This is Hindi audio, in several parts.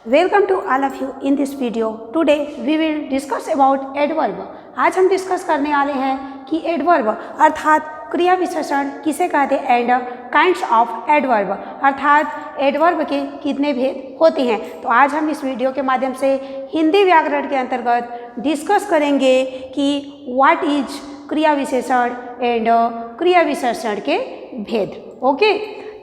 Welcome to all of you in this video. Today we will discuss about adverb. आज हम डिस्कस करने वाले हैं कि एडवर्ब अर्थात क्रिया विशेषण किसे कहते हैं एंड काइंड्स ऑफ एडवर्ब अर्थात एडवर्ब के कितने भेद होते हैं। तो आज हम इस वीडियो के माध्यम से हिंदी व्याकरण के अंतर्गत डिस्कस करेंगे कि व्हाट इज क्रिया विशेषण एंड क्रिया विशेषण के भेद। ओके,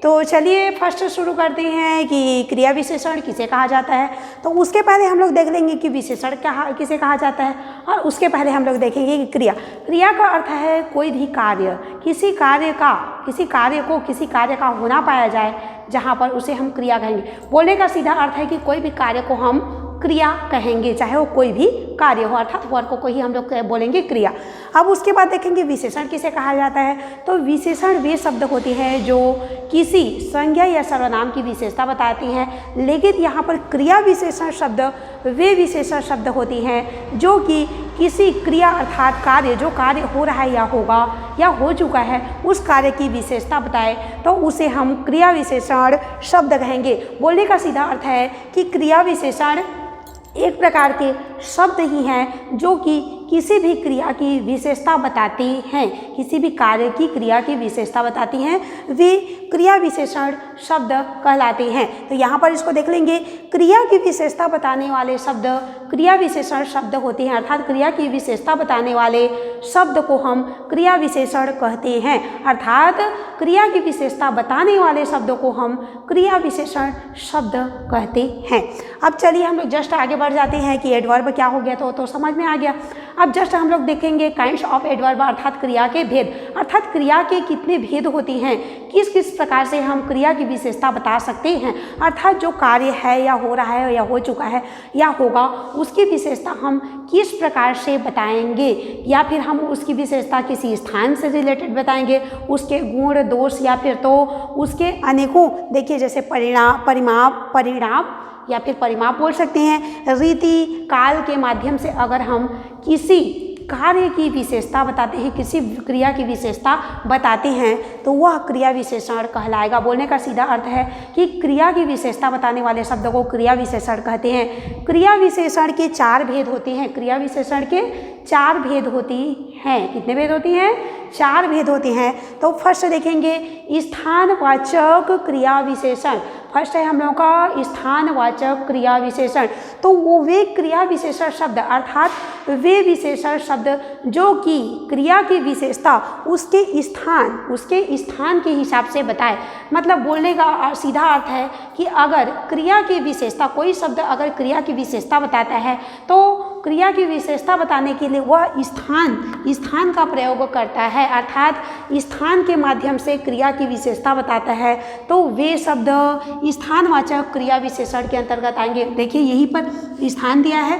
तो चलिए फर्स्ट शुरू करते हैं कि क्रिया विशेषण किसे कहा जाता है। तो उसके पहले हम लोग देख लेंगे कि विशेषण किसे कहा जाता है, और उसके पहले हम लोग देखेंगे कि क्रिया का अर्थ है कोई भी कार्य, किसी कार्य का होना पाया जाए जहाँ पर उसे हम क्रिया कहेंगे। बोलने का सीधा अर्थ है कि कोई भी कार्य को हम क्रिया कहेंगे, चाहे वो कोई भी कार्य हो, अर्थात वर्ग को ही हम लोग बोलेंगे क्रिया। अब उसके बाद देखेंगे विशेषण किसे कहा जाता है। तो विशेषण वे शब्द होते हैं जो किसी संज्ञा या सर्वनाम की विशेषता बताती हैं, लेकिन यहाँ पर क्रिया विशेषण शब्द वे विशेषण शब्द होती हैं जो कि किसी क्रिया अर्थात कार्य, जो कार्य हो रहा है या होगा या हो चुका है, उस कार्य की विशेषता बताए तो उसे हम क्रिया विशेषण शब्द कहेंगे। बोलने का सीधा अर्थ है कि क्रिया विशेषण एक प्रकार के शब्द ही हैं जो कि किसी भी क्रिया की विशेषता बताती हैं, किसी भी कार्य की क्रिया की विशेषता बताती हैं, वे क्रिया विशेषण शब्द कहलाते हैं। तो यहाँ पर इसको देख लेंगे, क्रिया की विशेषता बताने वाले शब्द क्रिया विशेषण शब्द होते हैं, अर्थात क्रिया की विशेषता बताने वाले शब्द को हम क्रिया विशेषण कहते हैं, अर्थात क्रिया की विशेषता बताने वाले शब्दों को हम क्रिया विशेषण शब्द कहते हैं। अब चलिए हम लोग जस्ट आगे बढ़ जाते हैं कि एडवर्ब क्या हो गया तो समझ में आ गया। अब जस्ट हम लोग देखेंगे काइंड्स ऑफ एडवर्ब अर्थात क्रिया के भेद, अर्थात क्रिया के कितने भेद होती हैं, किस किस प्रकार से हम क्रिया की विशेषता बता सकते हैं, अर्थात जो कार्य है या हो रहा है या हो चुका है या होगा उसकी विशेषता हम किस प्रकार से बताएंगे, या फिर हम उसकी विशेषता किसी स्थान से रिलेटेड बताएंगे, उसके गुण दोष या फिर तो उसके अनेकों, देखिए जैसे परिणाम या फिर परिमाप बोल सकते हैं, रीति काल के माध्यम से अगर हम किसी कार्य की विशेषता बताते हैं, किसी क्रिया की विशेषता बताते हैं तो वह क्रिया विशेषण कहलाएगा। बोलने का सीधा अर्थ है कि क्रिया की विशेषता बताने वाले शब्द को क्रिया विशेषण कहते हैं। क्रिया विशेषण के 4 भेद होते हैं, क्रिया विशेषण के 4 भेद होती हैं। कितने भेद होती हैं? 4 भेद होते हैं। तो फर्स्ट देखेंगे स्थानवाचक क्रिया विशेषण। फर्स्ट है हम लोगों का स्थानवाचक क्रिया विशेषण। तो वो वे क्रिया विशेषण शब्द अर्थात वे विशेषण शब्द जो कि क्रिया की विशेषता उसके स्थान के हिसाब से बताए। मतलब बोलने का सीधा अर्थ है कि अगर क्रिया की विशेषता, कोई शब्द अगर क्रिया की विशेषता बताता है तो क्रिया की विशेषता बताने के लिए वह स्थान का प्रयोग करता है, अर्थात स्थान के माध्यम से क्रिया की विशेषता बताता है, तो वे शब्द स्थानवाचक क्रिया विशेषण के अंतर्गत आएंगे। देखिए यहीं पर स्थान दिया है,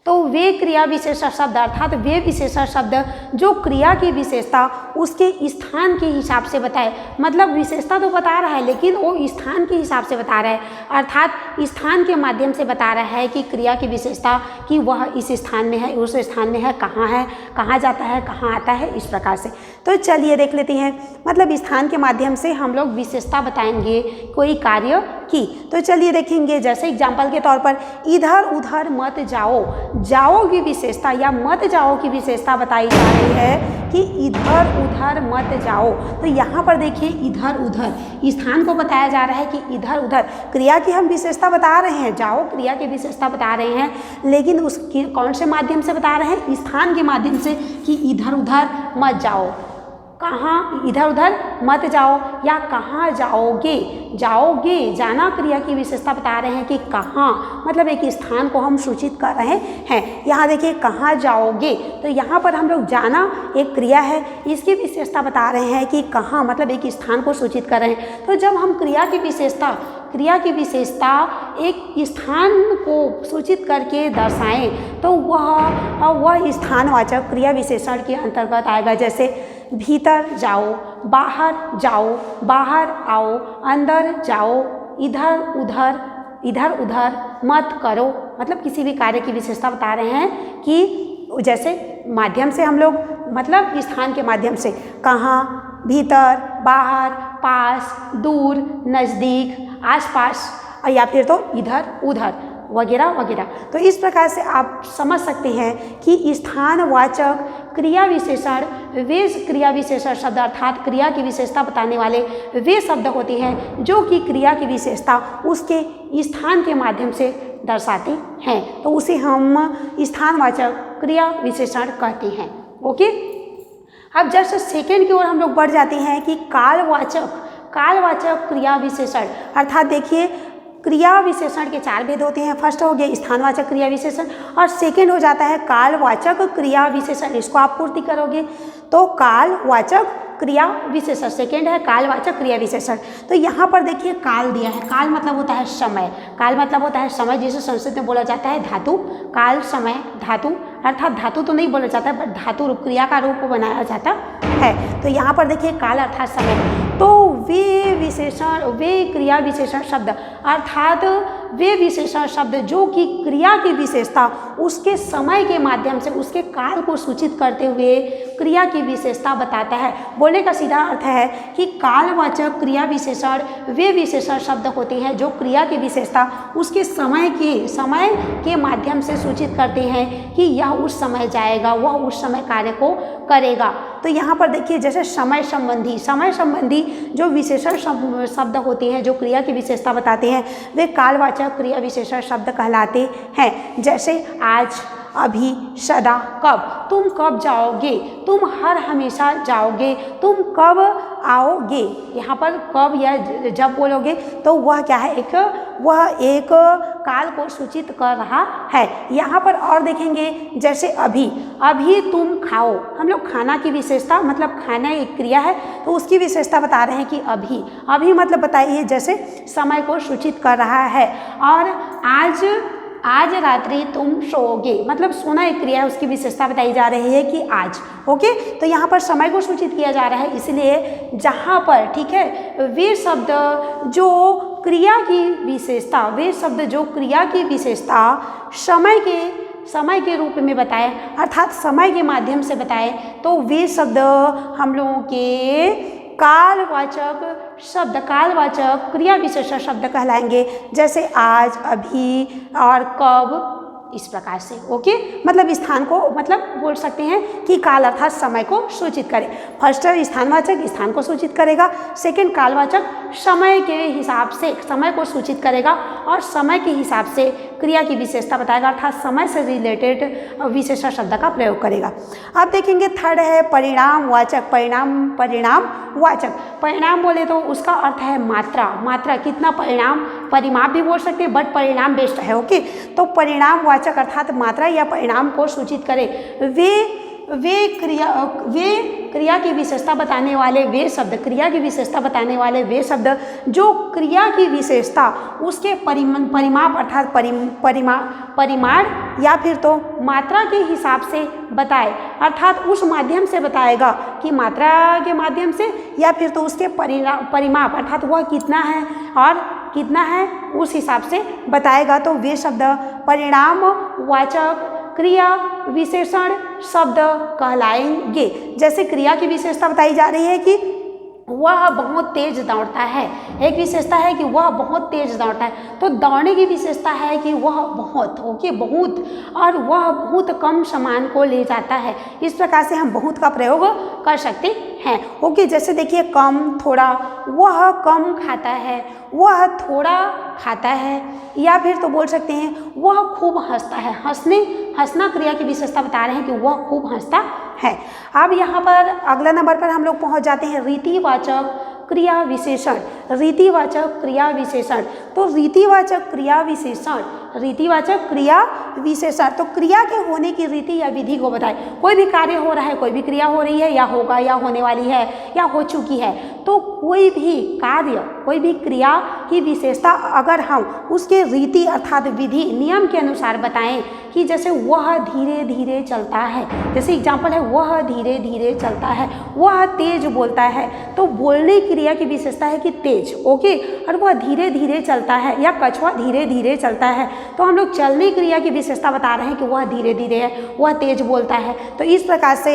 तो वे क्रिया विशेषण शब्द अर्थात वे विशेषण शब्द जो क्रिया की विशेषता उसके स्थान के हिसाब से बताए। मतलब विशेषता तो बता रहा है लेकिन वो स्थान के हिसाब से बता रहा है, अर्थात स्थान के माध्यम से बता रहा है कि क्रिया की विशेषता कि वह इस स्थान में है, उस स्थान में है, कहाँ जाता है, कहाँ आता है, इस प्रकार से। तो चलिए देख लेते हैं, मतलब स्थान के माध्यम से हम लोग विशेषता बताएंगे कोई कार्य की। तो चलिए देखेंगे, जैसे एग्जाम्पल के तौर पर इधर उधर मत जाओ, जाओ की विशेषता या मत जाओ की विशेषता बताई जा रही है कि इधर उधर मत जाओ। तो यहाँ पर देखिए इधर उधर स्थान को बताया जा रहा है कि इधर उधर क्रिया की हम विशेषता बता रहे हैं, जाओ क्रिया की विशेषता बता रहे हैं, लेकिन उसके कौन से माध्यम से बता रहे हैं? स्थान के माध्यम से कि इधर उधर मत जाओ, कहाँ इधर उधर मत जाओ या कहाँ जाओगे, जाना क्रिया की विशेषता बता रहे हैं कि कहाँ, मतलब एक स्थान को हम सूचित कर रहे हैं। यहाँ देखिए कहाँ जाओगे, तो यहाँ पर हम लोग जाना एक क्रिया है, इसकी विशेषता बता रहे हैं कि कहाँ, मतलब एक स्थान को सूचित कर रहे हैं। तो जब हम क्रिया की विशेषता एक स्थान को सूचित करके दर्शाएं तो वह स्थानवाचक क्रिया विशेषण के अंतर्गत आएगा। जैसे भीतर जाओ, बाहर आओ, अंदर जाओ, इधर उधर मत करो, मतलब किसी भी कार्य की विशेषता बता रहे हैं कि जैसे माध्यम से हम लोग, मतलब स्थान के माध्यम से, कहाँ, भीतर, बाहर, पास, दूर, नज़दीक, आसपास, या फिर तो इधर उधर वगैरह वगैरह। तो इस प्रकार से आप समझ सकते हैं कि स्थानवाचक क्रिया विशेषण वे क्रिया विशेषण शब्द अर्थात क्रिया की विशेषता बताने वाले वे शब्द होते हैं जो कि क्रिया की विशेषता उसके स्थान के माध्यम से दर्शाते हैं, तो उसे हम स्थानवाचक क्रिया विशेषण कहते हैं। ओके, अब जस्ट सेकेंड की ओर हम लोग बढ़ जाते हैं कि कालवाचक क्रिया विशेषण अर्थात देखिए क्रिया विशेषण के 4 भेद होते हैं। फर्स्ट हो गया स्थानवाचक क्रिया विशेषण और सेकेंड हो जाता है कालवाचक क्रिया विशेषण। इसको आप पूर्ति करोगे तो कालवाचक क्रिया विशेषण, सेकेंड है कालवाचक क्रिया विशेषण। तो यहाँ पर देखिए काल दिया है, काल मतलब होता है समय, काल मतलब होता है समय जिसे संस्कृत में बोला जाता है धातु। काल समय धातु अर्थात धातु तो नहीं बोला जाता है बट धातु रूप क्रिया का रूप बनाया जाता है। तो यहाँ पर देखिए काल अर्थात समय, तो वे क्रिया विशेषण शब्द अर्थात वे विशेषण शब्द जो कि क्रिया की विशेषता उसके समय के माध्यम से उसके काल को सूचित करते हुए क्रिया की विशेषता बताता है। बोलने का सीधा अर्थ है कि कालवाचक क्रिया विशेषण वे विशेषण शब्द होते हैं जो क्रिया की विशेषता उसके समय के माध्यम से सूचित करते हैं कि यह उस समय जाएगा, वह उस समय कार्य को करेगा। तो यहाँ पर देखिए जैसे समय संबंधी जो विशेषण शब्द होते हैं जो क्रिया की विशेषता बताते हैं वे कालवाचक क्रिया विशेषण शब्द कहलाते हैं। जैसे आज, अभी, सदा, कब, तुम कब जाओगे, तुम हर हमेशा जाओगे, तुम कब आओगे। यहाँ पर कब या जब बोलोगे तो वह क्या है, एक काल को सूचित कर रहा है। यहाँ पर और देखेंगे जैसे अभी तुम खाओ, हम लोग खाना की विशेषता मतलब खाना एक क्रिया है तो उसकी विशेषता बता रहे हैं कि अभी मतलब बताइए जैसे समय को सूचित कर रहा है। और आज रात्रि तुम सोओगे मतलब सोना एक क्रिया है, उसकी विशेषता बताई जा रही है कि आज। ओके, तो यहाँ पर समय को सूचित किया जा रहा है, इसलिए जहाँ पर ठीक है वे शब्द जो क्रिया की विशेषता समय के रूप में बताए अर्थात समय के माध्यम से बताए तो वे शब्द हम लोगों के कालवाचक क्रिया विशेषण शब्द कहलाएंगे। जैसे आज, अभी और कब, इस प्रकार से। ओके, मतलब स्थान को मतलब बोल सकते हैं कि काल अर्थात समय को सूचित करे। फर्स्ट स्थानवाचक स्थान को सूचित करेगा, सेकंड कालवाचक समय के हिसाब से समय को सूचित करेगा और समय के हिसाब से क्रिया की विशेषता बताएगा अर्थात समय से रिलेटेड विशेषण शब्द का प्रयोग करेगा। अब देखेंगे थर्ड है परिणामवाचक। परिणाम बोले तो उसका अर्थ है मात्रा कितना, परिमाप भी बोल सकते हैं बट परिणाम बेस्ट है। ओके, तो परिणामवाचक अर्थात मात्रा या परिणाम को सूचित करे वे क्रिया की विशेषता बताने वाले वे शब्द जो क्रिया की विशेषता उसके परिमाप अर्थात परिमाण या फिर तो मात्रा के हिसाब से बताए अर्थात उस माध्यम से बताएगा कि मात्रा के माध्यम से या फिर तो उसके परिमाप अर्थात वह कितना है और कितना है उस हिसाब से बताएगा। तो वे शब्द परिणामवाचक क्रिया विशेषण शब्द कहलाएंगे। जैसे क्रिया की विशेषता बताई जा रही है कि वह बहुत तेज दौड़ता है, एक विशेषता है कि वह बहुत तेज दौड़ता है, तो दौड़ने की विशेषता है कि वह बहुत और वह बहुत कम सामान को ले जाता है। इस प्रकार से हम बहुत का प्रयोग कर सकते हैं। ओके, जैसे देखिए कम, थोड़ा, वह कम खाता है, वह थोड़ा खाता है, या फिर तो बोल सकते हैं वह खूब हंसता है। हंसना क्रिया की विशेषता बता रहे हैं कि वह खूब हंसता है। अब यहाँ पर अगला नंबर पर हम लोग पहुँच जाते हैं रीतिवाचक क्रिया विशेषण। तो रीतिवाचक क्रिया विशेषण तो क्रिया के होने की रीति या विधि को बताए। कोई भी कार्य हो रहा है, कोई भी क्रिया हो रही है या होगा या होने वाली है या हो चुकी है, तो कोई भी कार्य कोई भी क्रिया की विशेषता अगर हम उसके रीति अर्थात विधि नियम के अनुसार बताएं कि जैसे वह धीरे धीरे चलता है, जैसे एग्जाम्पल है वह धीरे धीरे चलता है, वह तेज बोलता है, तो बोलने क्रिया की विशेषता है कि तेज। ओके, और वह धीरे धीरे चलता है या कछुआ धीरे धीरे चलता है, तो हम लोग चलनी क्रिया की विशेषता बता रहे हैं कि वह धीरे धीरे है, वह तेज बोलता है। तो इस प्रकार से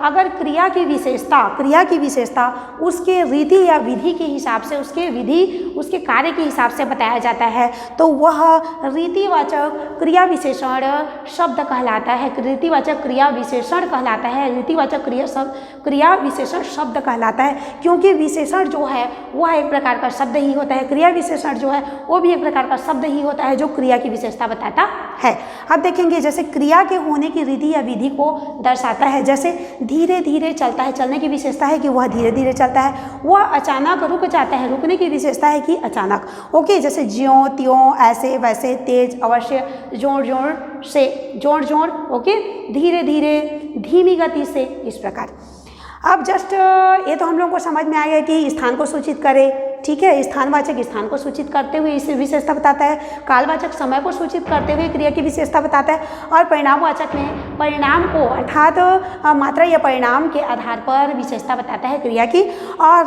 अगर क्रिया की विशेषता उसके रीति या विधि के हिसाब से, उसके कार्य के हिसाब से बताया जाता है तो वह रीतिवाचक क्रिया विशेषण शब्द कहलाता है। रीतिवाचक क्रिया विशेषण कहलाता है, रीतिवाचक क्रिया विशेषण शब्द कहलाता है, क्योंकि विशेषण जो है वह एक प्रकार का शब्द ही होता है, क्रिया विशेषण जो है वो भी एक प्रकार का शब्द ही होता है जो क्रिया की विशेषता बताता है। अब देखेंगे जैसे क्रिया के होने की रीति या विधि को दर्शाता है, जैसे धीरे धीरे चलता है, चलने की विशेषता है कि वह धीरे धीरे चलता है। वह अचानक रुक जाता है, रुकने की विशेषता है कि अचानक। ओके, जैसे ज्यों त्यों, ऐसे वैसे, तेज अवश्य, जोर जोर से, जोर जोर, ओके, धीरे धीरे, धीमी गति से, इस प्रकार। अब जस्ट ये तो हम लोगों को समझ में आ गया कि स्थान को सूचित करे, ठीक है, स्थानवाचक स्थान को सूचित करते हुए इस विशेषता बताता है, कालवाचक समय को सूचित करते हुए क्रिया की विशेषता बताता है, और परिणामवाचक में परिणाम को अर्थात मात्रा या परिणाम के आधार पर विशेषता बताता है क्रिया की, और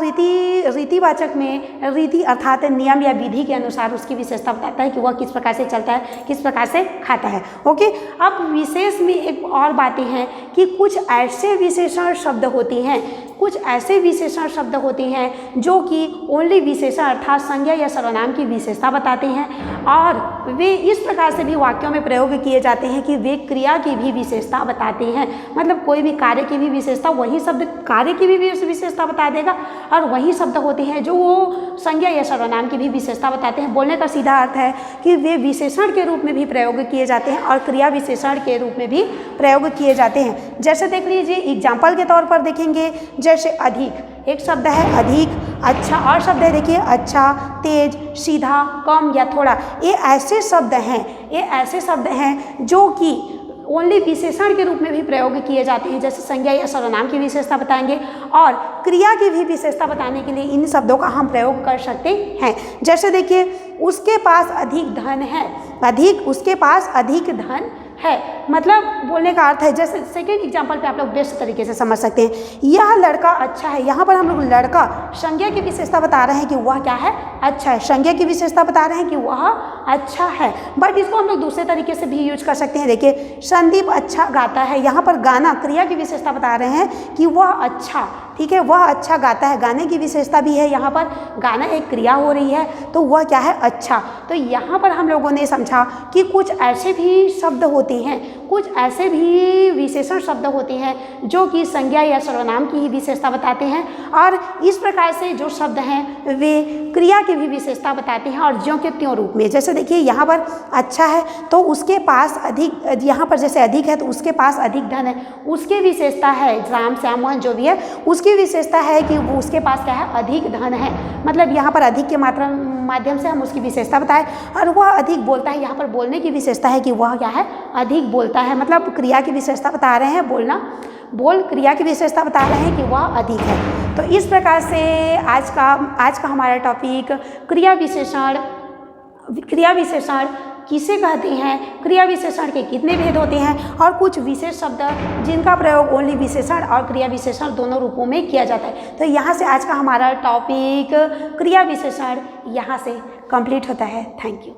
रीतिवाचक में रीति अर्थात नियम या विधि के अनुसार उसकी विशेषता बताता है कि वह किस प्रकार से चलता है, किस प्रकार से खाता है। ओके, अब विशेष में एक और बातें हैं कि कुछ ऐसे विशेषण शब्द होती हैं, कुछ ऐसे विशेषण शब्द होते हैं जो कि ओनली विशेषण अर्थात संज्ञा या सर्वनाम की विशेषता बताते हैं, और वे इस प्रकार से भी वाक्यों में प्रयोग किए जाते हैं कि वे क्रिया की भी विशेषता बताते हैं। मतलब कोई भी कार्य की भी विशेषता, वही शब्द कार्य की भी विशेषता बता देगा, और वही शब्द होते हैं जो वो संज्ञा या सर्वनाम की भी विशेषता बताते हैं। बोलने का सीधा अर्थ है कि वे विशेषण के रूप में भी प्रयोग किए जाते हैं और क्रिया विशेषण के रूप में भी प्रयोग किए जाते हैं। जैसे देख लीजिए, एग्जाम्पल के तौर पर देखेंगे, जैसे अधिक, एक शब्द है अधिक, अच्छा, और शब्द है देखिए अच्छा, तेज, सीधा, कम या थोड़ा। ये ऐसे शब्द हैं जो कि ओनली विशेषण के रूप में भी प्रयोग किए जाते हैं, जैसे संज्ञा या सर्वनाम की विशेषता बताएंगे, और क्रिया की भी विशेषता बताने के लिए इन शब्दों का हम प्रयोग कर सकते हैं। जैसे देखिए, उसके पास अधिक धन है, उसके पास अधिक धन है, मतलब बोलने का अर्थ है, जैसे सेकेंड एग्जाम्पल पे आप लोग बेस्ट तरीके से समझ सकते हैं, यह लड़का अच्छा है। यहाँ पर हम लोग लड़का संज्ञा की विशेषता बता रहे हैं कि वह क्या है, अच्छा है, संज्ञा की विशेषता बता रहे हैं कि वह अच्छा है। बट इसको हम लोग दूसरे तरीके से भी यूज कर सकते हैं। देखिए, संदीप अच्छा गाता है, यहाँ पर गाना क्रिया की विशेषता बता रहे हैं कि वह अच्छा, ठीक है, वह अच्छा गाता है, गाने की विशेषता भी है, यहाँ पर गाना एक क्रिया हो रही है तो वह क्या है, अच्छा। तो यहाँ पर हम लोगों ने समझा कि कुछ ऐसे भी शब्द होते हैं, कुछ ऐसे भी विशेषण शब्द होते हैं जो कि संज्ञा या सर्वनाम की ही विशेषता बताते हैं, और इस प्रकार से जो शब्द हैं वे क्रिया की भी विशेषता बताते हैं, और ज्यों के त्यों रूप में। जैसे देखिए, यहाँ पर अच्छा है तो उसके पास अधिक, यहाँ पर जैसे अधिक है तो उसके पास अधिक धन है, उसकी विशेषता है, राम श्याम मोहन जो भी है उसकी विशेषता है कि वो उसके पास क्या है, अधिक धन है। मतलब यहाँ पर अधिक के माध्यम से हम उसकी विशेषता बताएं, और वह अधिक बोलता है, यहाँ पर बोलने की विशेषता है कि वह क्या है, अधिक बोलता है। मतलब क्रिया की विशेषता बता रहे हैं, बोल क्रिया की विशेषता बता रहे हैं कि वह अधिक है। तो इस प्रकार से आज का हमारा टॉपिक क्रिया विशेषण किसे कहते हैं, क्रिया विशेषण के कितने भेद होते हैं, और कुछ विशेष शब्द जिनका प्रयोग ओनली विशेषण और क्रिया विशेषण दोनों रूपों में किया जाता है। तो यहाँ से आज का हमारा टॉपिक क्रिया विशेषण यहाँ से कंप्लीट होता है। Thank you.